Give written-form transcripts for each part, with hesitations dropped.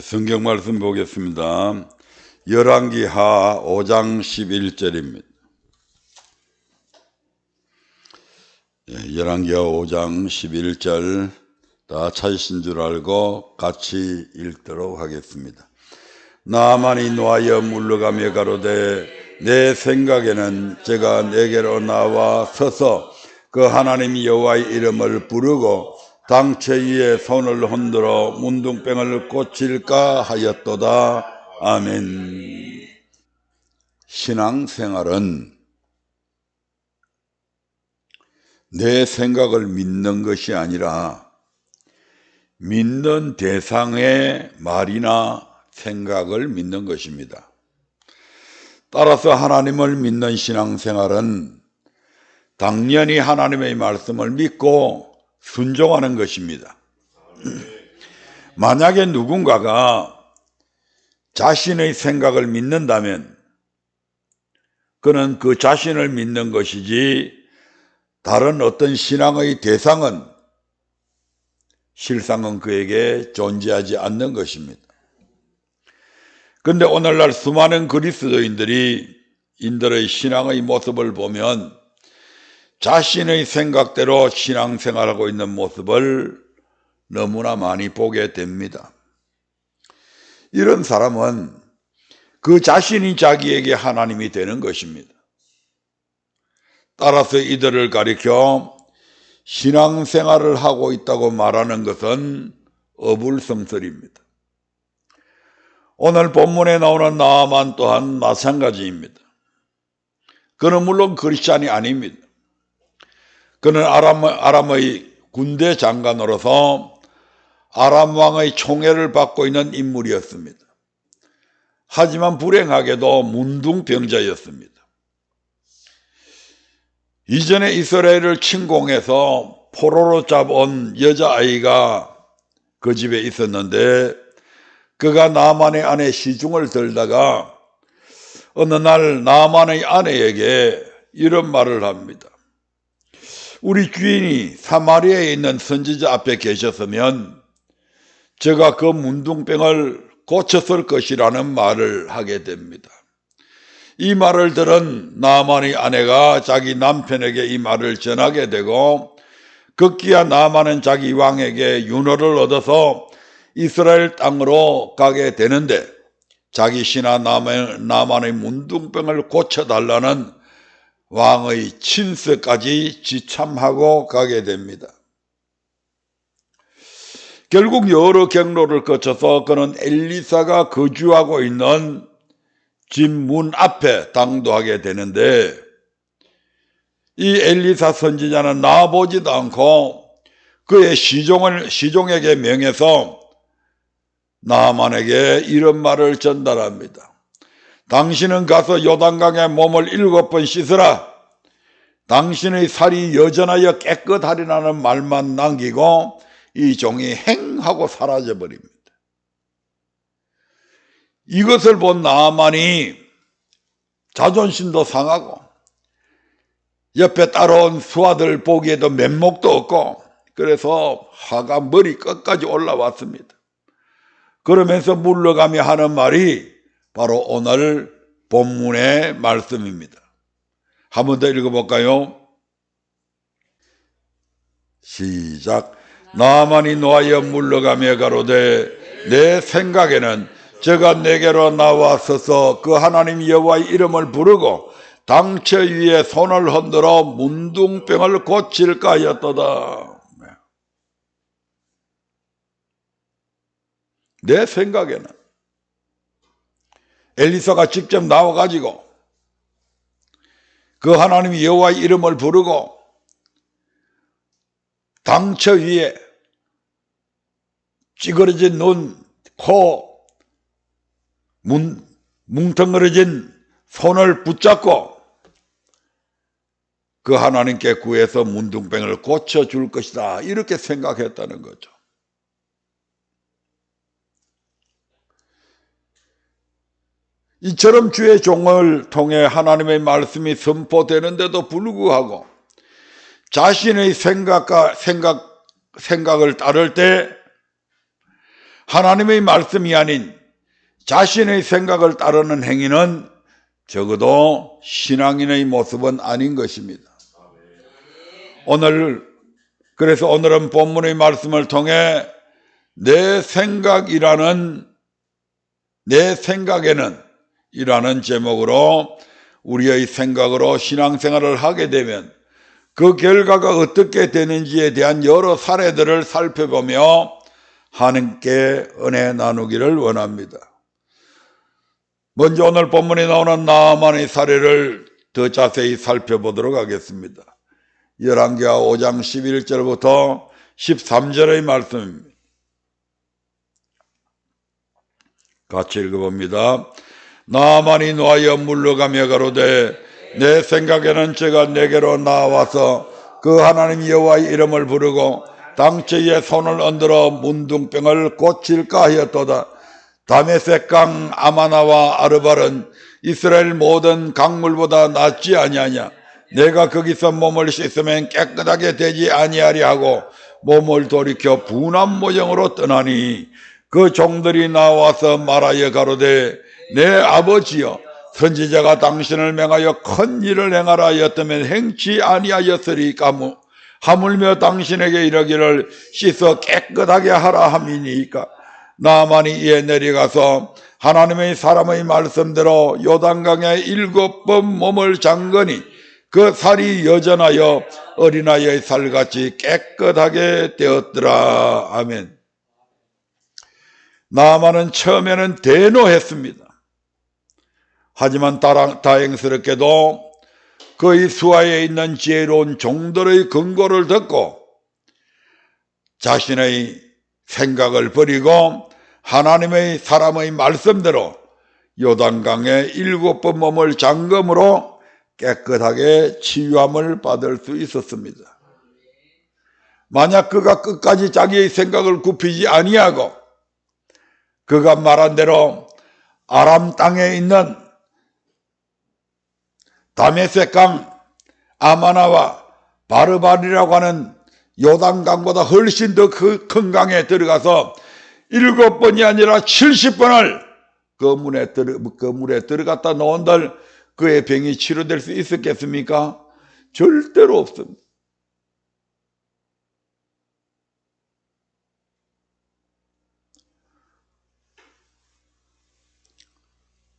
성경 말씀 보겠습니다. 열왕기하 5장 11절입니다. 열왕기하 5장 11절 다 찾으신 줄 알고 같이 읽도록 하겠습니다. 나아만이 노하여 물러가며 가로되 내 생각에는 제가 내게로 나와 서서 그 하나님 여호와의 이름을 부르고 당체 위에 손을 흔들어 문둥병을 고칠까 하였도다. 아멘. 신앙생활은 내 생각을 믿는 것이 아니라 믿는 대상의 말이나 생각을 믿는 것입니다. 따라서 하나님을 믿는 신앙생활은 당연히 하나님의 말씀을 믿고 순종하는 것입니다. 만약에 누군가가 자신의 생각을 믿는다면 그는 그 자신을 믿는 것이지 다른 어떤 신앙의 대상은 실상은 그에게 존재하지 않는 것입니다. 그런데 오늘날 수많은 그리스도인들의 신앙의 모습을 보면 자신의 생각대로 신앙생활하고 있는 모습을 너무나 많이 보게 됩니다. 이런 사람은 그 자신이 자기에게 하나님이 되는 것입니다. 따라서 이들을 가리켜 신앙생활을 하고 있다고 말하는 것은 어불성설입니다. 오늘 본문에 나오는 나아만 또한 마찬가지입니다. 그는 물론 크리스찬이 아닙니다. 그는 아람의 군대 장관으로서 아람 왕의 총애를 받고 있는 인물이었습니다. 하지만 불행하게도 문둥병자였습니다. 이전에 이스라엘을 침공해서 포로로 잡아온 여자아이가 그 집에 있었는데 그가 나아만의 아내 시중을 들다가 어느 날 나아만의 아내에게 이런 말을 합니다. 우리 주인이 사마리아에 있는 선지자 앞에 계셨으면 제가 그 문둥병을 고쳤을 것이라는 말을 하게 됩니다. 이 말을 들은 나아만의 아내가 자기 남편에게 이 말을 전하게 되고 급기야 나아만은 자기 왕에게 윤호를 얻어서 이스라엘 땅으로 가게 되는데 자기 신하 나아만의 문둥병을 고쳐달라는 왕의 친서까지 지참하고 가게 됩니다. 결국 여러 경로를 거쳐서 그는 엘리사가 거주하고 있는 집 문 앞에 당도하게 되는데 이 엘리사 선지자는 나와보지도 않고 그의 시종에게 명해서 나아만에게 이런 말을 전달합니다. 당신은 가서 요단강에 몸을 7번 씻으라. 당신의 살이 여전하여 깨끗하리라는 말만 남기고 이 종이 행하고 사라져버립니다. 이것을 본 나아만이 자존심도 상하고 옆에 따라온 수하들 보기에도 면목도 없고 그래서 화가 머리 끝까지 올라왔습니다. 그러면서 물러가며 하는 말이 바로 오늘 본문의 말씀입니다. 한 번 더 읽어볼까요? 시작. 나아만이 노하여 물러가며 가로되 내 생각에는 제가 내게로 나와서서 그 하나님 여호와의 이름을 부르고 당체 위에 손을 흔들어 문둥병을 고칠까 하였도다. 내 생각에는 엘리사가 직접 나와가지고 그 하나님 여호와의 이름을 부르고 당처 위에 찌그러진 눈, 코, 뭉텅그러진 손을 붙잡고 그 하나님께 구해서 문둥병을 고쳐줄 것이다 이렇게 생각했다는 거죠. 이처럼 주의 종을 통해 하나님의 말씀이 선포되는데도 불구하고 자신의 생각을 따를 때 하나님의 말씀이 아닌 자신의 생각을 따르는 행위는 적어도 신앙인의 모습은 아닌 것입니다. 그래서 오늘은 본문의 말씀을 통해 내 생각에는 이라는 제목으로 우리의 생각으로 신앙생활을 하게 되면 그 결과가 어떻게 되는지에 대한 여러 사례들을 살펴보며 하나님께 은혜 나누기를 원합니다. 먼저 오늘 본문에 나오는 나아만의 사례를 더 자세히 살펴보도록 하겠습니다. 열왕기하 5장 11절부터 13절의 말씀입니다. 같이 읽어봅니다. 나아만이 노하여 물러가며 가로되 내 생각에는 저가 내게로 나와서 그 하나님 여호와의 이름을 부르고 당처에 손을 얹들어 문둥병을 고칠까 하였도다. 다메섹 강 아마나와 아르발은 이스라엘 모든 강물보다 낫지 아니하냐. 내가 거기서 몸을 씻으면 깨끗하게 되지 아니하리 하고 몸을 돌이켜 분한 모형으로 떠나니 그 종들이 나와서 말하여 가로되 내 아버지여 선지자가 당신을 명하여 큰 일을 행하라 하였다면 행치 아니하였으리까 하물며 당신에게 이르기를 씻어 깨끗하게 하라 함이니까. 나아만이 이에 내려가서 하나님의 사람의 말씀대로 요단강에 7번 몸을 잠그니 그 살이 여전하여 어린아이의 살같이 깨끗하게 되었더라. 아멘. 나아만은 처음에는 대노했습니다. 하지만 다행스럽게도 그의 수하에 있는 지혜로운 종들의 권고를 듣고 자신의 생각을 버리고 하나님의 사람의 말씀대로 요단강에 7번 몸을 잠금으로 깨끗하게 치유함을 받을 수 있었습니다. 만약 그가 끝까지 자기의 생각을 굽히지 아니하고 그가 말한 대로 아람 땅에 있는 다메섹강 아마나와 바르발이라고 하는 요단강보다 훨씬 더 큰 강에 들어가서 7번이 아니라 70번을 그 물에 들어갔다 놓은들 그의 병이 치료될 수 있었겠습니까? 절대로 없습니다.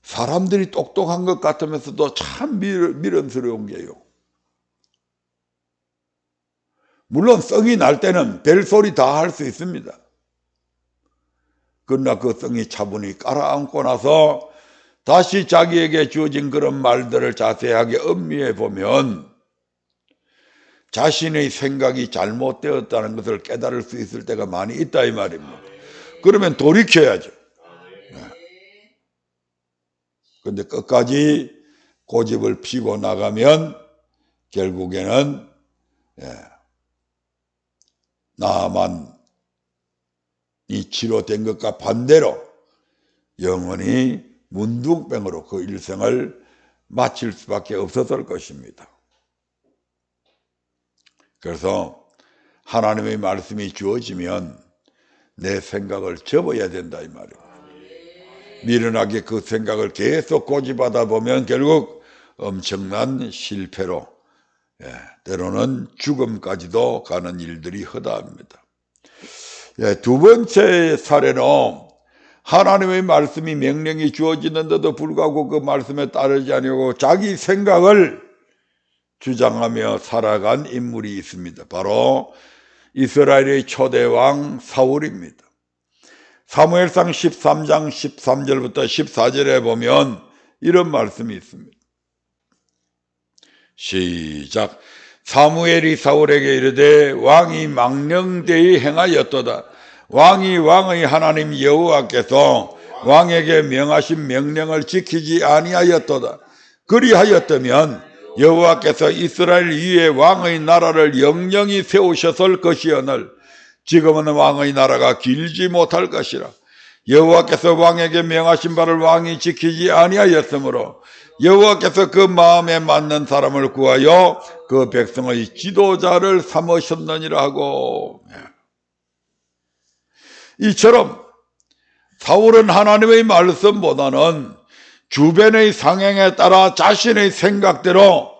사람들이 똑똑한 것 같으면서도 참 미련스러운 게요. 물론 성이 날 때는 벨소리 다 할 수 있습니다. 그러나 그 성이 차분히 깔아앉고 나서 다시 자기에게 주어진 그런 말들을 자세하게 음미해 보면 자신의 생각이 잘못되었다는 것을 깨달을 수 있을 때가 많이 있다 이 말입니다. 그러면 돌이켜야죠. 그런데 끝까지 고집을 피고 나가면 결국에는 나만이 치료된 것과 반대로 영원히 문둥병으로 그 일생을 마칠 수밖에 없었을 것입니다. 그래서 하나님의 말씀이 주어지면 내 생각을 접어야 된다 이 말이에요. 미련하게 그 생각을 계속 고집하다 보면 결국 엄청난 실패로 때로는 죽음까지도 가는 일들이 허다합니다. 두 번째 사례는 하나님의 말씀이 명령이 주어지는데도 불구하고 그 말씀에 따르지 아니하고 자기 생각을 주장하며 살아간 인물이 있습니다. 바로 이스라엘의 초대왕 사울입니다. 사무엘상 13장 13절부터 14절에 보면 이런 말씀이 있습니다. 시작. 사무엘이 사울에게 이르되 왕이 망령되이 행하였도다. 왕이 왕의 하나님 여호와께서 왕에게 명하신 명령을 지키지 아니하였도다. 그리하였다면 여호와께서 이스라엘 위에 왕의 나라를 영영히 세우셨을 것이오늘 지금은 왕의 나라가 길지 못할 것이라. 여호와께서 왕에게 명하신 바를 왕이 지키지 아니하였으므로 여호와께서 그 마음에 맞는 사람을 구하여 그 백성의 지도자를 삼으셨느니라 하고, 이처럼 사울은 하나님의 말씀보다는 주변의 상황에 따라 자신의 생각대로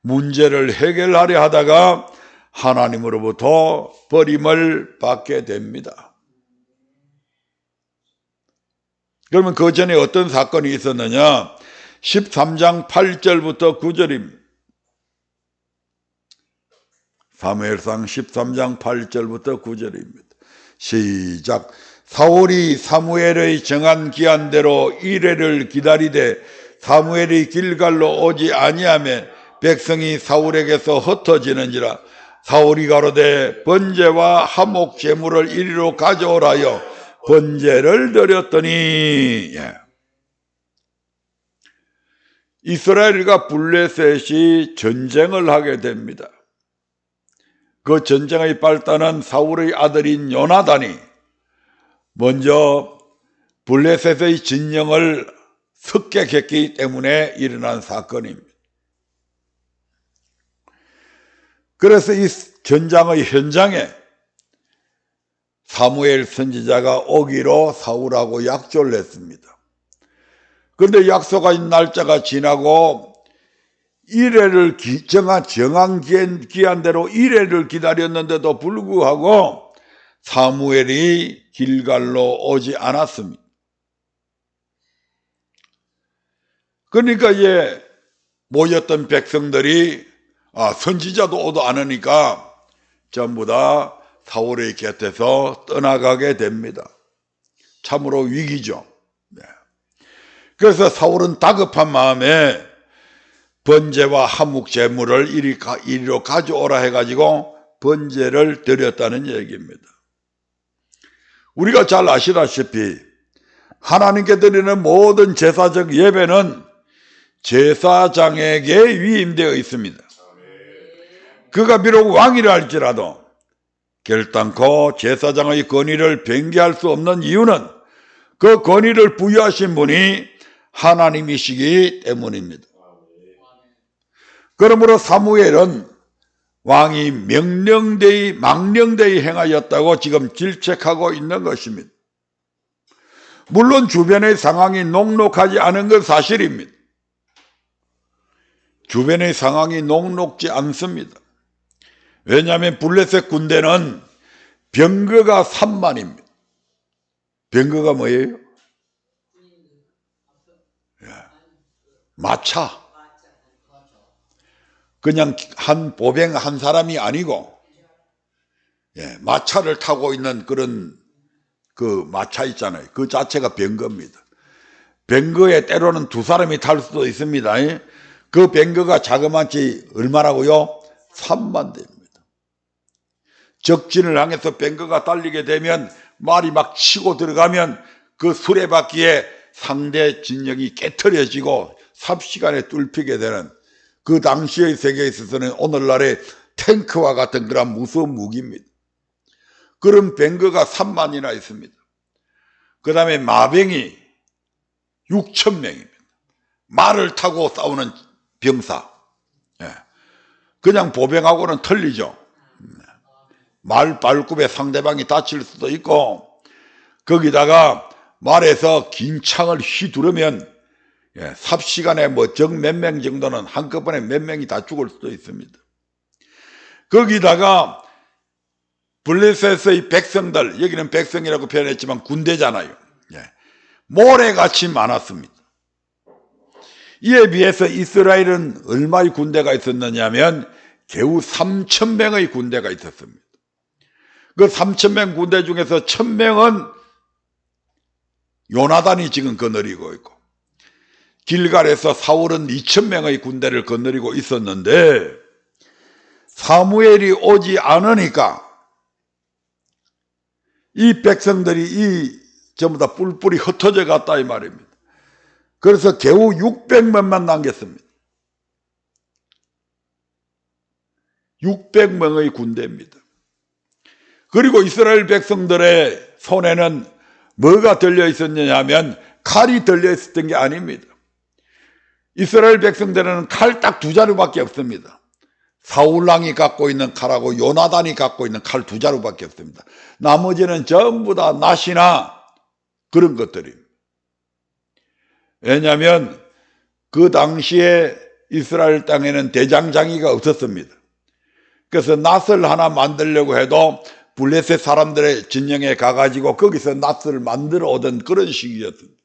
문제를 해결하려 하다가 하나님으로부터 버림을 받게 됩니다. 그러면 그 전에 어떤 사건이 있었느냐? 13장 8절부터 9절입니다. 사무엘상 13장 8절부터 9절입니다. 시작. 사울이 사무엘의 정한 기한대로 이레를 기다리되 사무엘이 길갈로 오지 아니하며 백성이 사울에게서 흩어지는지라. 사울이 가로되 번제와 화목 제물을 이리로 가져오라 하여 번제를 드렸더니, 이스라엘과 블레셋이 전쟁을 하게 됩니다. 그 전쟁의 발단은 사울의 아들인 요나단이 먼저 블레셋의 진영을 습격했기 때문에 일어난 사건입니다. 그래서 이 전장의 현장에 사무엘 선지자가 오기로 사울하고 약조를 했습니다. 그런데 약속한 날짜가 지나고 이레를 정한 기한대로 이레를 기다렸는데도 불구하고 사무엘이 길갈로 오지 않았습니다. 그러니까 모였던 백성들이 선지자도 오도 않으니까 전부 다 사울의 곁에서 떠나가게 됩니다. 참으로 위기죠. 그래서 사울은 다급한 마음에 번제와 화목 제물을 이리로 가져오라 해가지고 번제를 드렸다는 얘기입니다. 우리가 잘 아시다시피 하나님께 드리는 모든 제사적 예배는 제사장에게 위임되어 있습니다. 그가 비록 왕이라 할지라도 결단코 제사장의 권위를 변개할 수 없는 이유는 그 권위를 부여하신 분이 하나님이시기 때문입니다. 그러므로 사무엘은 왕이 망령되이 행하였다고 지금 질책하고 있는 것입니다. 물론 주변의 상황이 녹록하지 않은 건 사실입니다. 주변의 상황이 녹록지 않습니다. 왜냐하면 블레셋 군대는 병거가 3만입니다. 병거가 뭐예요? 마차. 그냥 보병 한 사람이 아니고 마차를 타고 있는 그런 그 마차 있잖아요. 그 자체가 병거입니다. 병거에 때로는 두 사람이 탈 수도 있습니다. 그 병거가 자그마치 얼마라고요? 3만 대입니다. 적진을 향해서 병거가 달리게 되면 말이 막 치고 들어가면 그 수레바퀴에 상대 진영이 깨트려지고 삽시간에 뚫히게 되는, 그 당시의 세계에 있어서는 오늘날의 탱크와 같은 그런 무서운 무기입니다. 그런 병거가 3만이나 있습니다. 그 다음에 마병이 6,000명입니다. 말을 타고 싸우는 병사. 그냥 보병하고는 틀리죠. 말 발굽에 상대방이 다칠 수도 있고, 거기다가 말에서 긴 창을 휘두르면 삽시간에 적 몇 명 정도는 한꺼번에 몇 명이 다 죽을 수도 있습니다. 거기다가 블레셋의 백성들, 여기는 백성이라고 표현했지만 군대잖아요. 모래같이 많았습니다. 이에 비해서 이스라엘은 얼마의 군대가 있었느냐면 겨우 3,000명의 군대가 있었습니다. 그 3,000명 군대 중에서 1,000명은 요나단이 지금 거느리고 있고, 길갈에서 사울은 2,000명의 군대를 거느리고 있었는데 사무엘이 오지 않으니까 이 백성들이 전부 다 뿔뿔이 흩어져 갔다 이 말입니다. 그래서 겨우 600명만 남겼습니다. 600명의 군대입니다. 그리고 이스라엘 백성들의 손에는 뭐가 들려 있었느냐 하면 칼이 들려 있었던 게 아닙니다. 이스라엘 백성들은 칼 딱 두 자루밖에 없습니다. 사울왕이 갖고 있는 칼하고 요나단이 갖고 있는 칼 두 자루밖에 없습니다. 나머지는 전부 다 낫이나 그런 것들입니다. 왜냐하면 그 당시에 이스라엘 땅에는 대장장이가 없었습니다. 그래서 낫을 하나 만들려고 해도 블레셋 사람들의 진영에 가가지고 거기서 낫을 만들어 오던 그런 시기였습니다.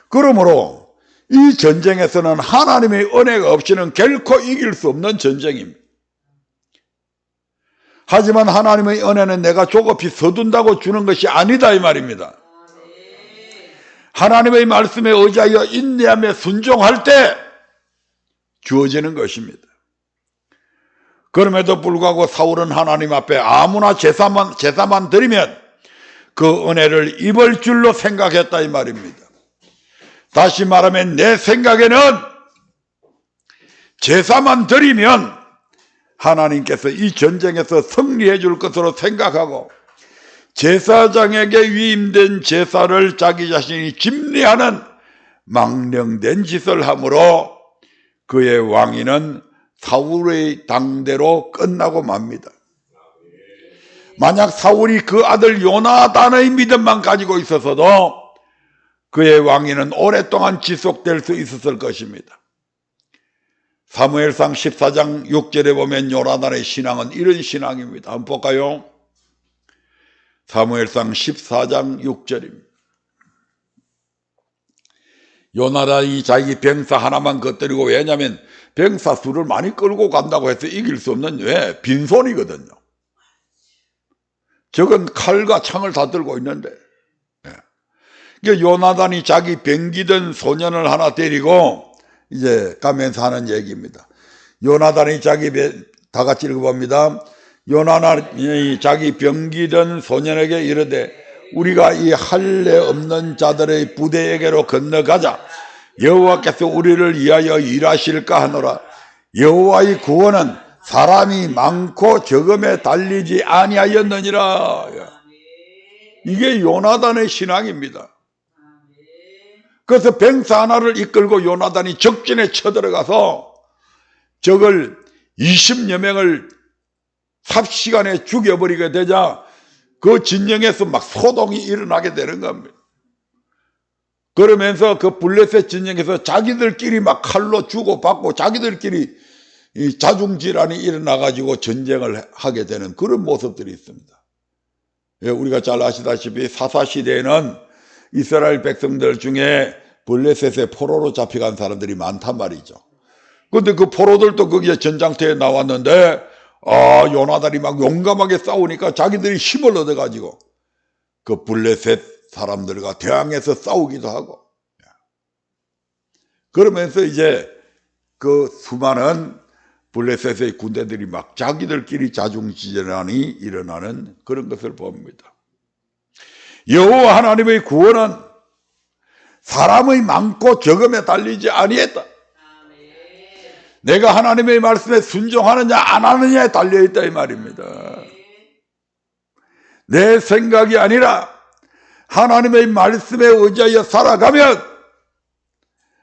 그러므로 이 전쟁에서는 하나님의 은혜가 없이는 결코 이길 수 없는 전쟁입니다. 하지만 하나님의 은혜는 내가 조급히 서둔다고 주는 것이 아니다 이 말입니다. 하나님의 말씀에 의지하여 인내하며 순종할 때 주어지는 것입니다. 그럼에도 불구하고 사울은 하나님 앞에 아무나 제사만 드리면 그 은혜를 입을 줄로 생각했다 이 말입니다. 다시 말하면 내 생각에는 제사만 드리면 하나님께서 이 전쟁에서 승리해 줄 것으로 생각하고 제사장에게 위임된 제사를 자기 자신이 집리하는 망령된 짓을 함으로 그의 왕위는 사울의 당대로 끝나고 맙니다. 만약 사울이 그 아들 요나단의 믿음만 가지고 있었어도 그의 왕위는 오랫동안 지속될 수 있었을 것입니다. 사무엘상 14장 6절에 보면 요나단의 신앙은 이런 신앙입니다. 한번 볼까요? 사무엘상 14장 6절입니다. 요나단이 자기 병사 하나만 겉들이고, 왜냐하면 병사 수를 많이 끌고 간다고 해서 이길 수 없는, 왜? 빈손이거든요. 저건 칼과 창을 다 들고 있는데, 요나단이 자기 병기던 소년을 하나 데리고 이제 가면서 하는 얘기입니다. 요나단이 다 같이 읽어봅니다. 요나단이 자기 병기던 소년에게 이르되 우리가 이 할례 없는 자들의 부대에게로 건너가자. 여호와께서 우리를 위하여 일하실까 하노라. 여호와의 구원은 사람이 많고 적음에 달리지 아니하였느니라. 이게 요나단의 신앙입니다. 그래서 병사 하나를 이끌고 요나단이 적진에 쳐들어가서 적을 20여 명을 삽시간에 죽여버리게 되자 그 진영에서 막 소동이 일어나게 되는 겁니다. 그러면서 그 블레셋 진영에서 자기들끼리 막 칼로 주고받고 자기들끼리 이 자중질환이 일어나가지고 전쟁을 하게 되는 그런 모습들이 있습니다. 우리가 잘 아시다시피 사사시대에는 이스라엘 백성들 중에 블레셋의 포로로 잡혀간 사람들이 많단 말이죠. 그런데 그 포로들도 거기에 전장터에 나왔는데 요나단이 막 용감하게 싸우니까 자기들이 힘을 얻어가지고 그 블레셋 사람들과 대항해서 싸우기도 하고, 그러면서 이제 그 수많은 블레셋의 군대들이 막 자기들끼리 자중질환이 일어나는 그런 것을 봅니다. 여호와 하나님의 구원은 사람의 많고 적음에 달리지 아니했다. 내가 하나님의 말씀에 순종하느냐 안 하느냐에 달려있다 이 말입니다. 내 생각이 아니라 하나님의 말씀에 의지하여 살아가면,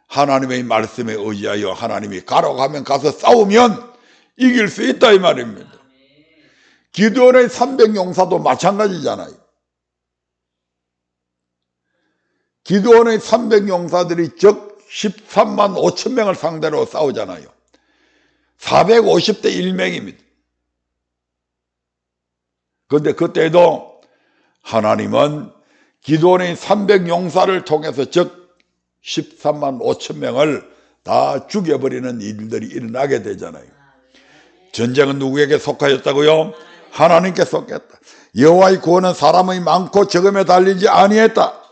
하나님의 말씀에 의지하여 하나님이 가라고 하면 가서 싸우면 이길 수 있다 이 말입니다. 기드온의 300용사도 마찬가지잖아요. 기드온의 300용사들이 적 13만 5천 명을 상대로 싸우잖아요. 450대 1명입니다. 그런데 그때도 하나님은 기드온의 300용사를 통해서 적 13만 5천 명을 다 죽여버리는 일들이 일어나게 되잖아요. 전쟁은 누구에게 속하였다고요? 하나님께 속했다. 여호와의 구원은 사람의 많고 적음에 달리지 아니했다.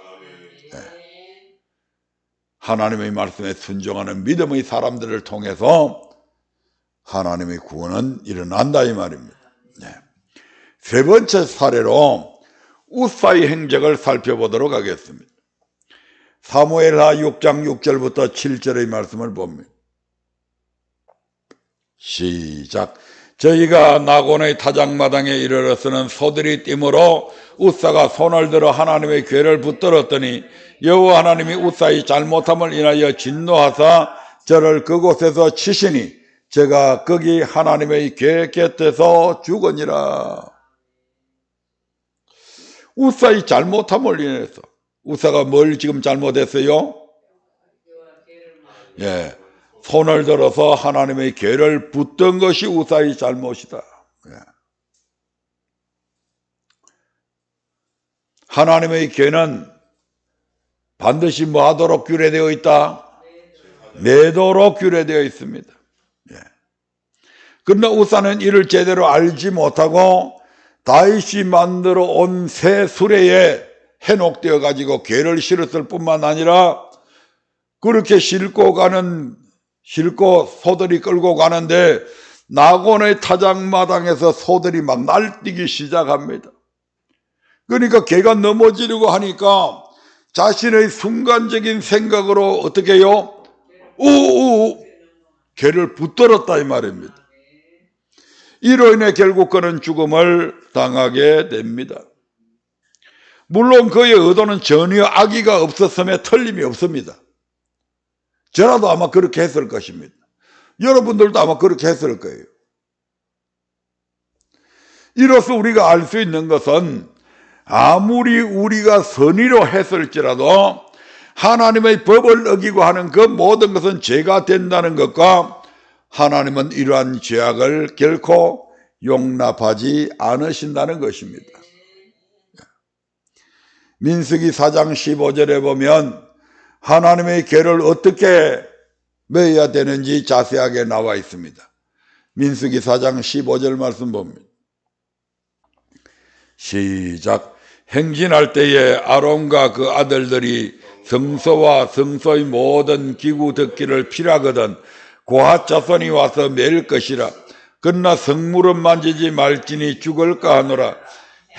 하나님의 말씀에 순종하는 믿음의 사람들을 통해서 하나님의 구원은 일어난다 이 말입니다. 세 번째 사례로 우사의 행적을 살펴보도록 하겠습니다. 사무엘하 6장 6절부터 7절의 말씀을 봅니다. 시작. 저희가 나곤의 타작마당에 이르러서는 소들이 띠므로 우사가 손을 들어 하나님의 궤를 붙들었더니 여호와 하나님이 우사의 잘못함을 인하여 진노하사 저를 그곳에서 치시니 제가 거기 하나님의 궤 곁에서 죽으니라. 우사의 잘못함을 인해서. 우사가 뭘 지금 잘못했어요? 예, 손을 들어서 하나님의 계를 붙든 것이 우사의 잘못이다. 예. 하나님의 계는 반드시 뭐 하도록 규례되어 있다? 매도록 규례되어 있습니다. 예. 그러나 우사는 이를 제대로 알지 못하고 다윗이 만들어 온 새 수레에 해녹되어 가지고 계를 실었을 뿐만 아니라 그렇게 싣고 소들이 끌고 가는데 나곤의 타작마당에서 소들이 막 날뛰기 시작합니다. 그러니까 개가 넘어지려고 하니까 자신의 순간적인 생각으로 어떻게 해요? 우우 개를 붙들었다 이 말입니다. 이로 인해 결국 그는 죽음을 당하게 됩니다. 물론 그의 의도는 전혀 악의가 없었음에 틀림이 없습니다. 저라도 아마 그렇게 했을 것입니다. 여러분들도 아마 그렇게 했을 거예요. 이로써 우리가 알 수 있는 것은 아무리 우리가 선의로 했을지라도 하나님의 법을 어기고 하는 그 모든 것은 죄가 된다는 것과 하나님은 이러한 죄악을 결코 용납하지 않으신다는 것입니다. 민수기 4장 15절에 보면 하나님의 계를 어떻게 매야 되는지 자세하게 나와 있습니다. 민수기 4장 15절 말씀 봅니다. 시작. 행진할 때에 아론과 그 아들들이 성소와 성소의 모든 기구 덮기를 필하거든 고핫 자손이 와서 맬 것이라. 그러나 성물은 만지지 말지니 죽을까 하노라.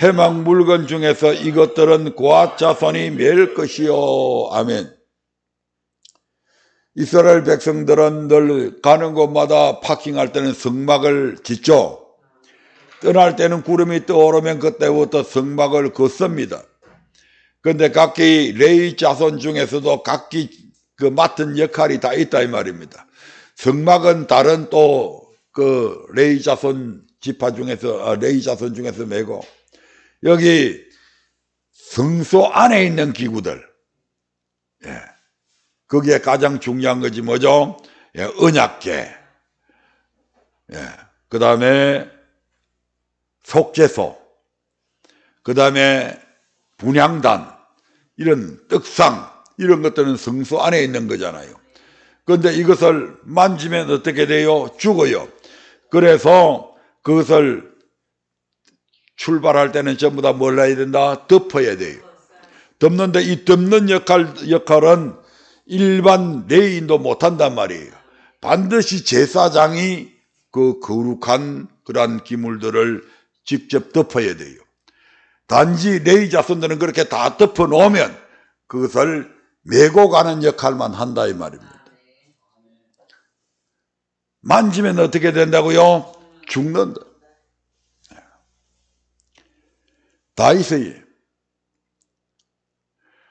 해막 물건 중에서 이것들은 고핫 자손이 맬 것이요. 아멘. 이스라엘 백성들은 늘 가는 곳마다 파킹할 때는 성막을 짓죠. 떠날 때는 구름이 떠오르면 그때부터 성막을 걷습니다. 그런데 각기 레위 자손 중에서도 각기 그 맡은 역할이 다 있다 이 말입니다. 성막은 다른 또 그 레위 자손 중에서 메고 여기 성소 안에 있는 기구들, 예, 거기에 가장 중요한 것이 뭐죠? 예, 언약궤, 예, 그 다음에 속죄소, 그 다음에 분향단, 이런 떡상, 이런 것들은 성소 안에 있는 거잖아요. 그런데 이것을 만지면 어떻게 돼요? 죽어요. 그래서 그것을 출발할 때는 전부 다 뭘 해야 된다? 덮어야 돼요. 덮는데 이 덮는 역할은 일반 레위인도 못한단 말이에요. 반드시 제사장이 그 거룩한 그러한 기물들을 직접 덮어야 돼요. 단지 레위 자손들은 그렇게 다 덮어 놓으면 그것을 메고 가는 역할만 한다 이 말입니다. 만지면 어떻게 된다고요? 죽는다. 다윗이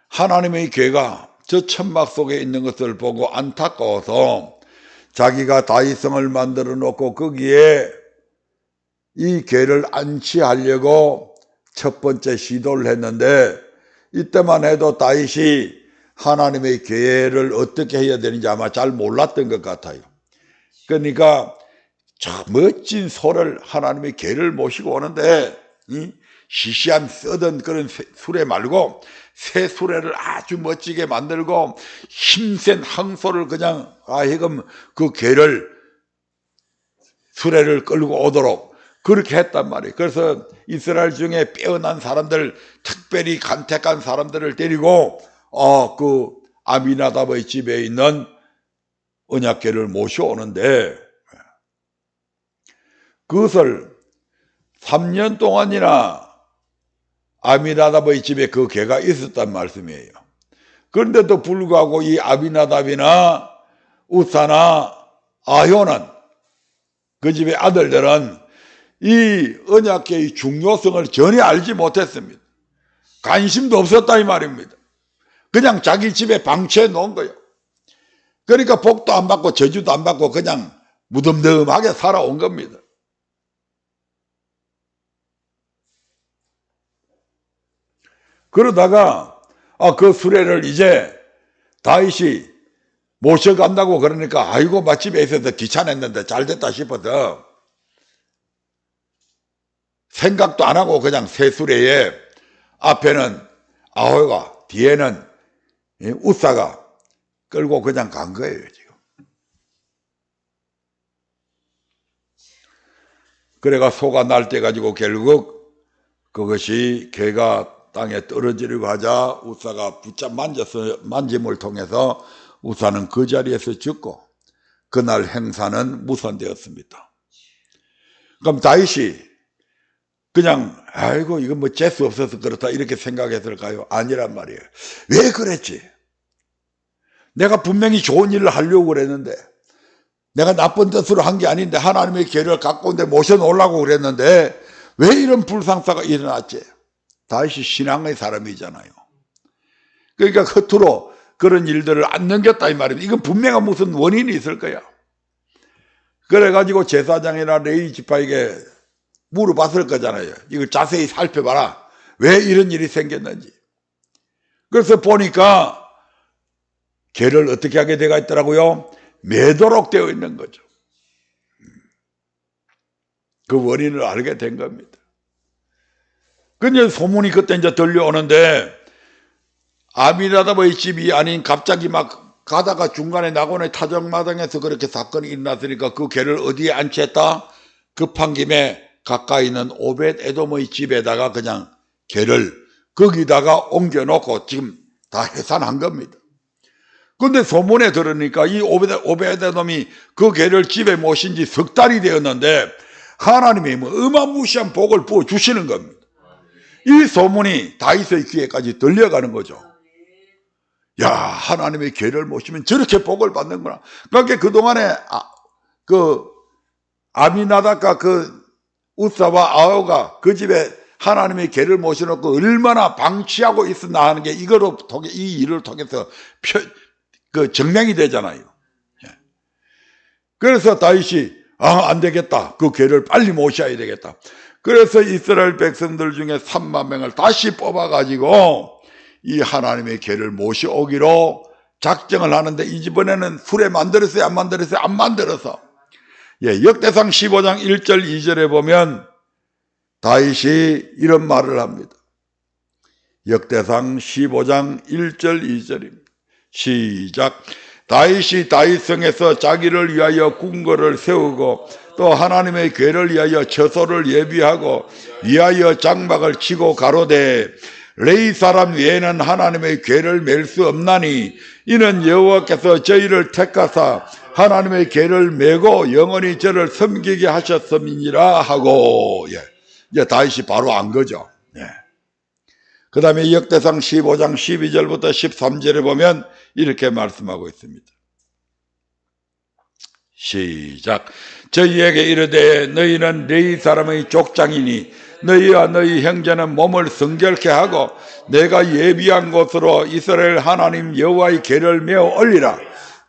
하나님의 궤가 저 천막 속에 있는 것을 보고 안타까워서 자기가 다윗성을 만들어 놓고 거기에 이 궤를 안치하려고 첫 번째 시도를 했는데 이때만 해도 다윗이 하나님의 궤를 어떻게 해야 되는지 아마 잘 몰랐던 것 같아요. 그러니까 저 멋진 소를 하나님의 궤를 모시고 오는데 시시한 쓰던 그런 수레 말고 새 수레를 아주 멋지게 만들고 힘센 항소를 그냥 하여금 그 궤를 수레를 끌고 오도록 그렇게 했단 말이에요. 그래서 이스라엘 중에 빼어난 사람들, 특별히 간택한 사람들을 데리고 그 아미나답의 집에 있는 언약궤를 모셔오는데 그것을 3년 동안이나 아미나답의 집에 그 궤가 있었단 말씀이에요. 그런데도 불구하고 이 아미나답이나 우사나 아효는 그 집의 아들들은 이 언약궤의 중요성을 전혀 알지 못했습니다. 관심도 없었다 이 말입니다. 그냥 자기 집에 방치해 놓은 거예요. 그러니까 복도 안 받고 저주도 안 받고 그냥 무덤덤하게 살아온 겁니다. 그러다가 그 수레를 이제 다윗이 모셔간다고 그러니까 아이고 맛집에 있어서 귀찮았는데 잘됐다 싶어서 생각도 안 하고 그냥 새 수레에 앞에는 아호가 뒤에는 우사가 끌고 그냥 간 거예요 지금. 그래가 소가 날때 가지고 결국 그것이 개가 땅에 떨어지려고 하자 우사가 붙잡 만짐을 통해서 우사는 그 자리에서 죽고 그날 행사는 무산되었습니다. 그럼 다윗이 그냥 아이고 이건 뭐 재수 없어서 그렇다 이렇게 생각했을까요? 아니란 말이에요. 왜 그랬지? 내가 분명히 좋은 일을 하려고 그랬는데 내가 나쁜 뜻으로 한 게 아닌데 하나님의 계를 갖고 온데 모셔놓으려고 그랬는데 왜 이런 불상사가 일어났지? 다윗이 신앙의 사람이잖아요. 그러니까 겉으로 그런 일들을 안 넘겼다 이 말입니다. 이건 분명한 무슨 원인이 있을 거야. 그래가지고 제사장이나 레위 지파에게 물어봤을 거잖아요. 이걸 자세히 살펴봐라. 왜 이런 일이 생겼는지. 그래서 보니까 개를 어떻게 하게 되어 있더라고요? 매도록 되어 있는 거죠. 그 원인을 알게 된 겁니다. 근데 소문이 그때 이제 들려오는데 아미나답의 집이 아닌 갑자기 막 가다가 중간에 나고네 타정마당에서 그렇게 사건이 일어났으니까 그 개를 어디에 안치했다? 급한 김에 가까이 있는 오벳 에돔의 집에다가 그냥 개를 거기다가 옮겨놓고 지금 다 해산한 겁니다. 근데 소문에 들으니까 이 오벳 에돔이 그 개를 집에 모신 지 석 달이 되었는데 하나님이 뭐 어마무시한 복을 부어주시는 겁니다. 이 소문이 다윗의 귀에까지 들려가는 거죠. 야, 하나님의 개를 모시면 저렇게 복을 받는구나. 그러니까 그동안에 아미나답과 그 우사와 아호가 그 집에 하나님의 개를 모셔놓고 얼마나 방치하고 있었나 하는 게 이 일을 통해서 증명이 되잖아요. 그래서 다윗이 안 되겠다. 그 개를 빨리 모셔야 되겠다. 그래서 이스라엘 백성들 중에 3만 명을 다시 뽑아가지고 이 하나님의 개를 모셔오기로 작정을 하는데 이번에는 수레 만들었어요? 안 만들었어요? 안 만들어서. 역대상 15장 1절 2절에 보면 다윗이 이런 말을 합니다. 역대상 15장 1절 2절입니다. 시작. 다윗이 다윗성에서 자기를 위하여 궁궐을 세우고 또 하나님의 궤를 위하여 처소를 예비하고 위하여 장막을 치고 가로되 레위 사람 외에는 하나님의 궤를 맬 수 없나니 이는 여호와께서 저희를 택하사 하나님의 궤를 메고 영원히 저를 섬기게 하셨음이니라 하고 이제 다윗이 바로 안 거죠. 그 다음에 역대상 15장 12절부터 13절에 보면 이렇게 말씀하고 있습니다. 시작. 저희에게 이르되 너희는 레위 사람의 족장이니 너희와 너희 형제는 몸을 성결케 하고 내가 예비한 곳으로 이스라엘 하나님 여호와의 궤를 메어 올리라.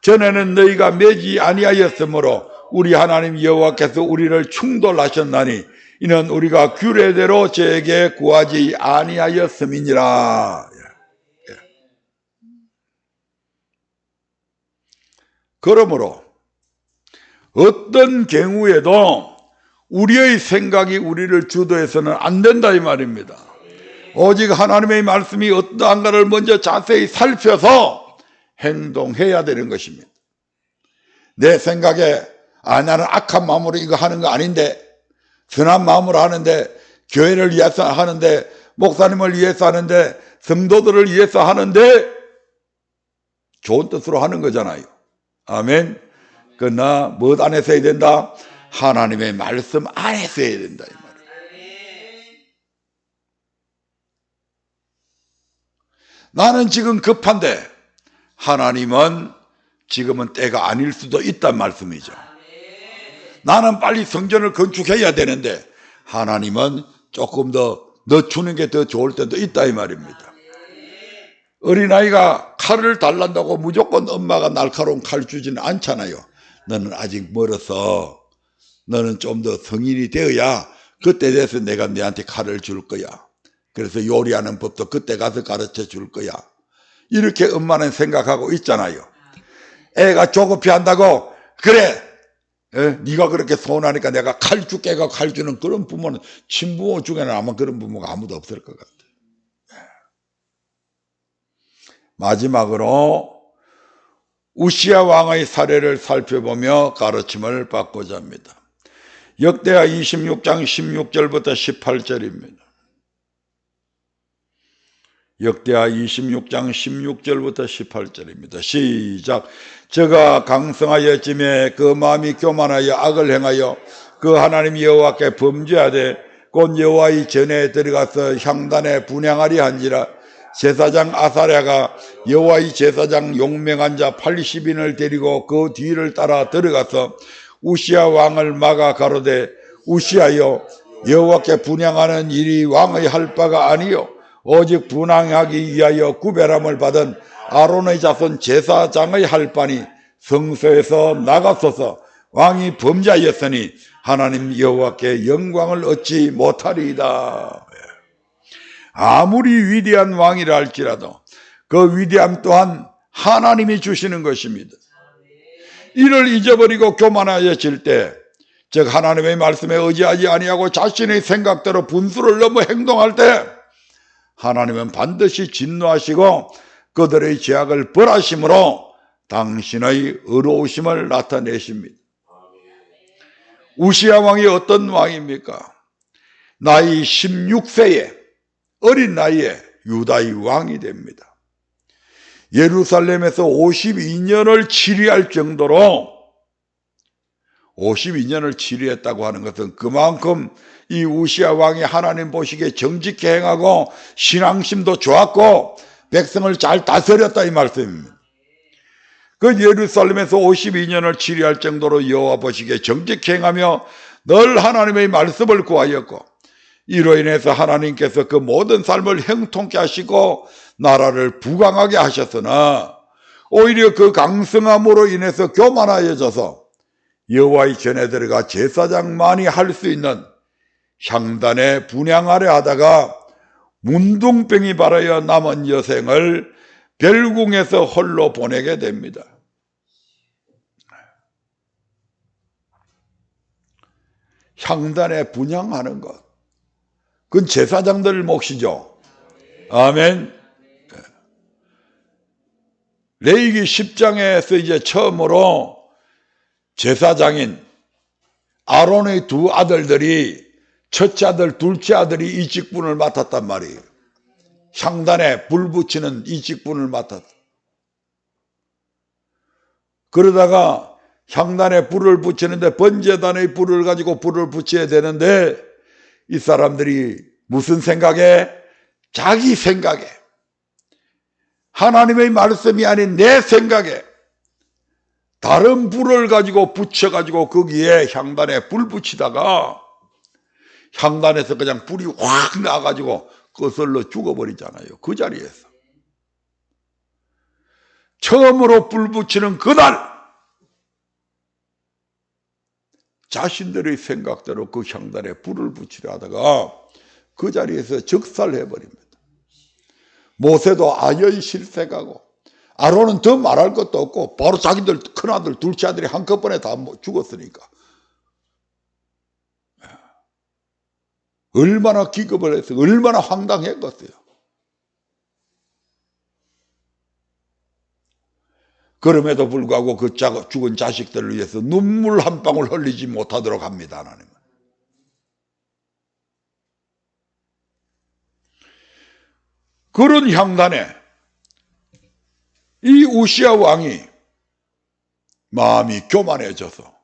전에는 너희가 매지 아니하였으므로 우리 하나님 여호와께서 우리를 충돌하셨나니 이는 우리가 규례대로 저에게 구하지 아니하였음이니라. 그러므로 어떤 경우에도 우리의 생각이 우리를 주도해서는 안 된다 이 말입니다. 오직 하나님의 말씀이 어떠한가를 먼저 자세히 살펴서 행동해야 되는 것입니다. 내 생각에 나는 악한 마음으로 이거 하는 거 아닌데 선한 마음으로 하는데 교회를 위해서 하는데 목사님을 위해서 하는데 성도들을 위해서 하는데 좋은 뜻으로 하는 거잖아요. 아멘. 그러나 무엇 안에서 해야 된다? 하나님의 말씀 안에서 해야 된다 이 말이에요. 나는 지금 급한데 하나님은 지금은 때가 아닐 수도 있단 말씀이죠. 나는 빨리 성전을 건축해야 되는데 하나님은 조금 더 주는 게 더 좋을 때도 있다 이 말입니다. 어린아이가 칼을 달란다고 무조건 엄마가 날카로운 칼 주지는 않잖아요. 너는 아직 멀어서 너는 좀 더 성인이 되어야 그때 돼서 내가 너한테 칼을 줄 거야. 그래서 요리하는 법도 그때 가서 가르쳐 줄 거야. 이렇게 엄마는 생각하고 있잖아요. 애가 조급해 한다고 그래 네가 그렇게 서운하니까 내가 칼 줄게 칼 주는 그런 부모는 친부모 중에는 아마 그런 부모가 아무도 없을 것 같아요. 마지막으로 우시야 왕의 사례를 살펴보며 가르침을 받고자 합니다. 역대하 26장 16절부터 18절입니다. 역대하 26장 16절부터 18절입니다. 시작. 저가 강성하였음에 그 마음이 교만하여 악을 행하여 그 하나님 여호와께 범죄하되 곧 여호와의 전에 들어가서 향단에 분향하리 한지라. 제사장 아사랴가 여호와의 제사장 용맹한 자 80인을 데리고 그 뒤를 따라 들어가서 우시야 왕을 막아 가로되 우시야여 여호와께 분향하는 일이 왕의 할 바가 아니요 오직 분향하기 위하여 구별함을 받은 아론의 자손 제사장의 할 바니 성소에서 나가소서. 왕이 범죄하였으니 하나님 여호와께 영광을 얻지 못하리이다. 아무리 위대한 왕이라 할지라도 그 위대함 또한 하나님이 주시는 것입니다. 이를 잊어버리고 교만하여질 때, 즉 하나님의 말씀에 의지하지 아니하고 자신의 생각대로 분수를 넘어 행동할 때 하나님은 반드시 진노하시고 그들의 죄악을 벌하심으로 당신의 의로우심을 나타내십니다. 우시야 왕이 어떤 왕입니까? 나이 16세에 어린 나이에 유다의 왕이 됩니다. 예루살렘에서 52년을 치리할 정도로 52년을 치리했다고 하는 것은 그만큼 이 우시야 왕이 하나님 보시기에 정직히 행하고 신앙심도 좋았고 백성을 잘 다스렸다 이 말씀입니다. 그 예루살렘에서 52년을 치리할 정도로 여호와 보시기에 정직히 행하며 늘 하나님의 말씀을 구하였고 이로 인해서 하나님께서 그 모든 삶을 형통케 하시고 나라를 부강하게 하셨으나 오히려 그 강성함으로 인해서 교만하여져서 여호와의 전에 들어가 제사장만이 할 수 있는 향단에 분향하려 하다가 문둥병이 발하여 남은 여생을 별궁에서 홀로 보내게 됩니다. 향단에 분향하는 것, 그건 제사장들 몫이죠. 아멘. 레위기 10장에서 이제 처음으로 제사장인 아론의 두 아들들이 첫째 아들, 둘째 아들이 이 직분을 맡았단 말이에요. 향단에 불 붙이는 이 직분을 맡았다. 그러다가 향단에 불을 붙이는데 번제단의 불을 가지고 불을 붙여야 되는데 이 사람들이 무슨 생각에? 자기 생각에, 하나님의 말씀이 아닌 내 생각에 다른 불을 가지고 붙여가지고 거기에 향단에 불 붙이다가 향단에서 그냥 불이 확 나가지고 거슬러 죽어버리잖아요. 그 자리에서. 처음으로 불 붙이는 그날 자신들의 생각대로 그 향단에 불을 붙이려 하다가 그 자리에서 적살해버립니다. 모세도 아여이 실색하고 아론은 더 말할 것도 없고 바로 자기들 큰아들 둘째 아들이 한꺼번에 다 죽었으니까 얼마나 기겁을 했어요. 얼마나 황당했겠어요. 그럼에도 불구하고 그 죽은 자식들을 위해서 눈물 한 방울 흘리지 못하도록 합니다. 하나님은. 그런 향단에 이 우시야 왕이 마음이 교만해져서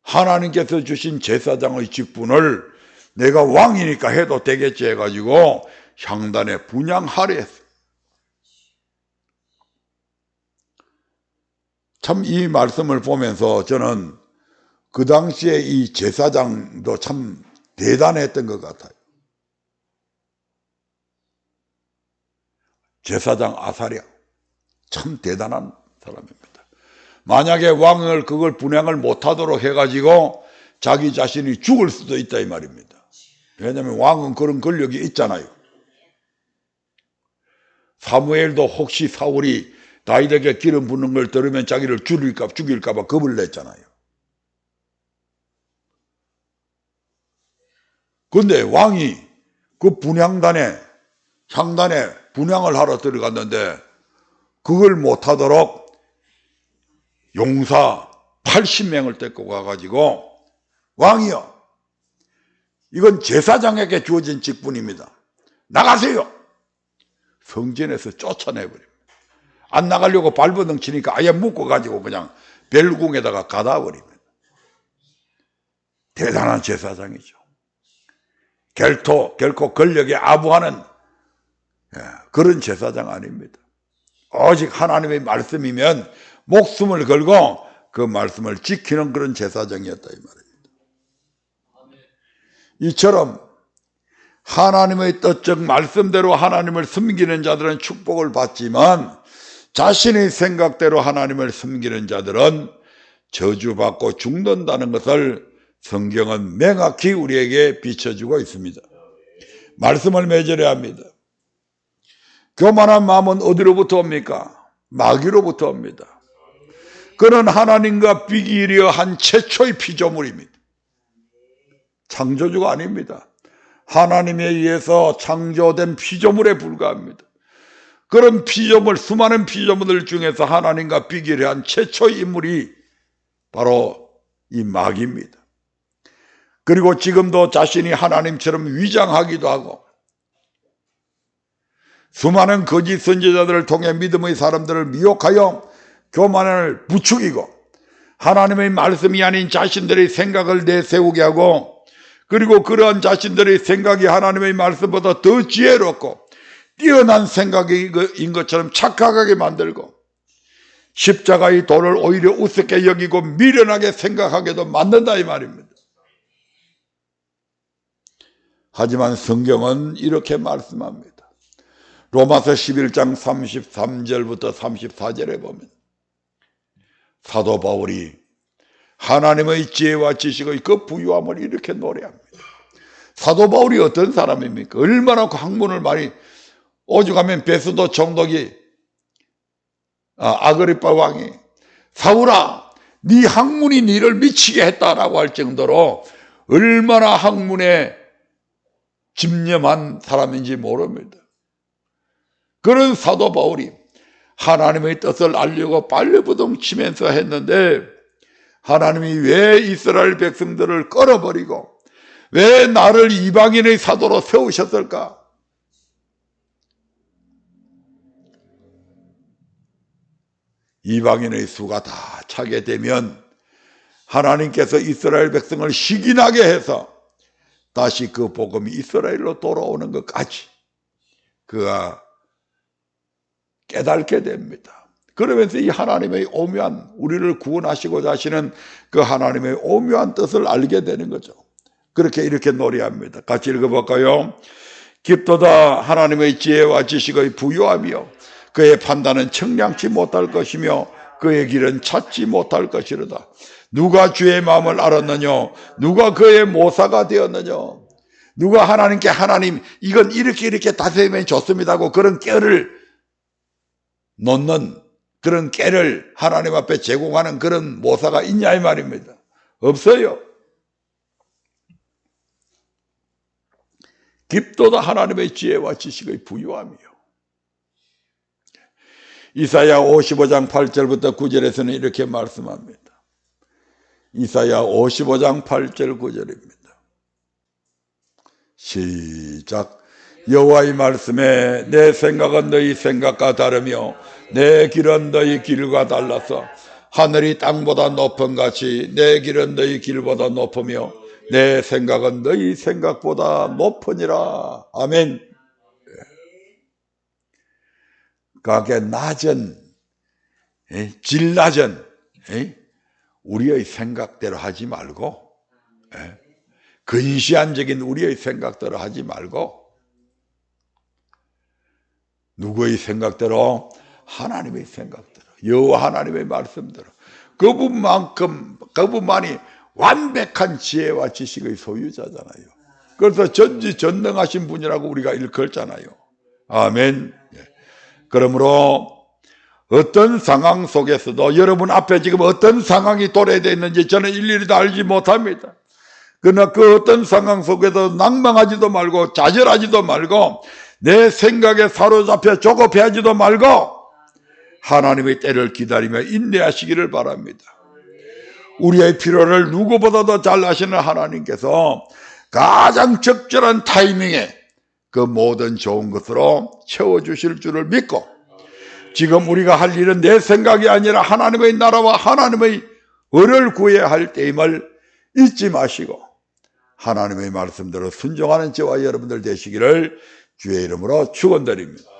하나님께서 주신 제사장의 직분을 내가 왕이니까 해도 되겠지 해가지고 향단에 분향하려 했어요. 참 이 말씀을 보면서 저는 그 당시에 이 제사장도 참 대단했던 것 같아요. 제사장 아사랴 참 대단한 사람입니다. 만약에 왕을 그걸 분향을 못하도록 해가지고 자기 자신이 죽을 수도 있다 이 말입니다. 왜냐하면 왕은 그런 권력이 있잖아요. 사무엘도 혹시 사울이 다윗에게 기름 부는 걸 들으면 자기를 죽일까 봐 겁을 냈잖아요. 근데 왕이 그 향단에 분향을 하러 들어갔는데 그걸 못하도록 용사 80명을 데리고 가가지고 왕이요, 이건 제사장에게 주어진 직분입니다. 나가세요. 성전에서 쫓아내버립니다. 안 나가려고 발버둥 치니까 아예 묶어가지고 그냥 벨궁에다가 가다 버립니다. 대단한 제사장이죠. 결코 권력에 아부하는 그런 제사장 아닙니다. 오직 하나님의 말씀이면 목숨을 걸고 그 말씀을 지키는 그런 제사장이었다 이 말입니다. 이처럼 하나님의 뜻적 말씀대로 하나님을 섬기는 자들은 축복을 받지만 자신의 생각대로 하나님을 섬기는 자들은 저주받고 죽는다는 것을 성경은 명확히 우리에게 비춰주고 있습니다. 말씀을 맺으려 합니다. 교만한 마음은 어디로부터 옵니까? 마귀로부터 옵니다. 그는 하나님과 비기려 한 최초의 피조물입니다. 창조주가 아닙니다. 하나님에 의해서 창조된 피조물에 불과합니다. 그런 피조물, 수많은 피조물들 중에서 하나님과 비교를 한 최초의 인물이 바로 이 마귀입니다. 그리고 지금도 자신이 하나님처럼 위장하기도 하고 수많은 거짓 선지자들을 통해 믿음의 사람들을 미혹하여 교만을 부추기고 하나님의 말씀이 아닌 자신들의 생각을 내세우게 하고 그리고 그러한 자신들의 생각이 하나님의 말씀보다 더 지혜롭고 뛰어난 생각인 것처럼 착각하게 만들고 십자가의 도를 오히려 우습게 여기고 미련하게 생각하게도 만든다 이 말입니다. 하지만 성경은 이렇게 말씀합니다. 로마서 11장 33절부터 34절에 보면 사도 바울이 하나님의 지혜와 지식의 그 부유함을 이렇게 노래합니다. 사도 바울이 어떤 사람입니까? 얼마나 학문을 많이 오죽하면 베스도 총독이 아그리파 왕이 사울아 네 학문이 너를 미치게 했다라고 할 정도로 얼마나 학문에 집념한 사람인지 모릅니다. 그런 사도 바울이 하나님의 뜻을 알려고 발버둥 치면서 했는데 하나님이 왜 이스라엘 백성들을 끌어버리고 왜 나를 이방인의 사도로 세우셨을까? 이방인의 수가 다 차게 되면 하나님께서 이스라엘 백성을 시기나게 해서 다시 그 복음이 이스라엘로 돌아오는 것까지 그가 깨닫게 됩니다. 그러면서 이 하나님의 오묘한 우리를 구원하시고자 하시는 그 하나님의 오묘한 뜻을 알게 되는 거죠. 그렇게 이렇게 노래합니다. 같이 읽어볼까요? 깊도다 하나님의 지혜와 지식의 부요하며 그의 판단은 청량치 못할 것이며 그의 길은 찾지 못할 것이로다. 누가 주의 마음을 알았느냐? 누가 그의 모사가 되었느냐? 누가 하나님께 하나님 이건 이렇게 다스리면 좋습니다 하고 그런 깨를 놓는 그런 깨를 하나님 앞에 제공하는 그런 모사가 있냐 이 말입니다. 없어요. 깊도다 하나님의 지혜와 지식의 부유함이요. 이사야 55장 8절부터 9절에서는 이렇게 말씀합니다. 이사야 55장 8절 9절입니다. 시작. 여호와의 말씀에 내 생각은 너희 생각과 다르며 내 길은 너희 길과 달라서 하늘이 땅보다 높은 같이 내 길은 너희 길보다 높으며 내 생각은 너희 생각보다 높으니라. 아멘. 그게 낮은 질 낮은 우리의 생각대로 하지 말고 근시안적인 우리의 생각대로 하지 말고 누구의 생각대로? 하나님의 생각대로 여호와 하나님의 말씀대로 그분만이 완벽한 지혜와 지식의 소유자잖아요. 그래서 전지전능하신 분이라고 우리가 일컬잖아요. 아멘. 그러므로 어떤 상황 속에서도 여러분 앞에 지금 어떤 상황이 도래되어 있는지 저는 일일이 다 알지 못합니다. 그러나 그 어떤 상황 속에서 낭망하지도 말고 좌절하지도 말고 내 생각에 사로잡혀 조급해하지도 말고 하나님의 때를 기다리며 인내하시기를 바랍니다. 우리의 필요를 누구보다도 잘 아시는 하나님께서 가장 적절한 타이밍에 그 모든 좋은 것으로 채워주실 줄을 믿고 지금 우리가 할 일은 내 생각이 아니라 하나님의 나라와 하나님의 의를 구해야 할 때임을 잊지 마시고 하나님의 말씀대로 순종하는 저와 여러분들 되시기를 주의 이름으로 축원드립니다.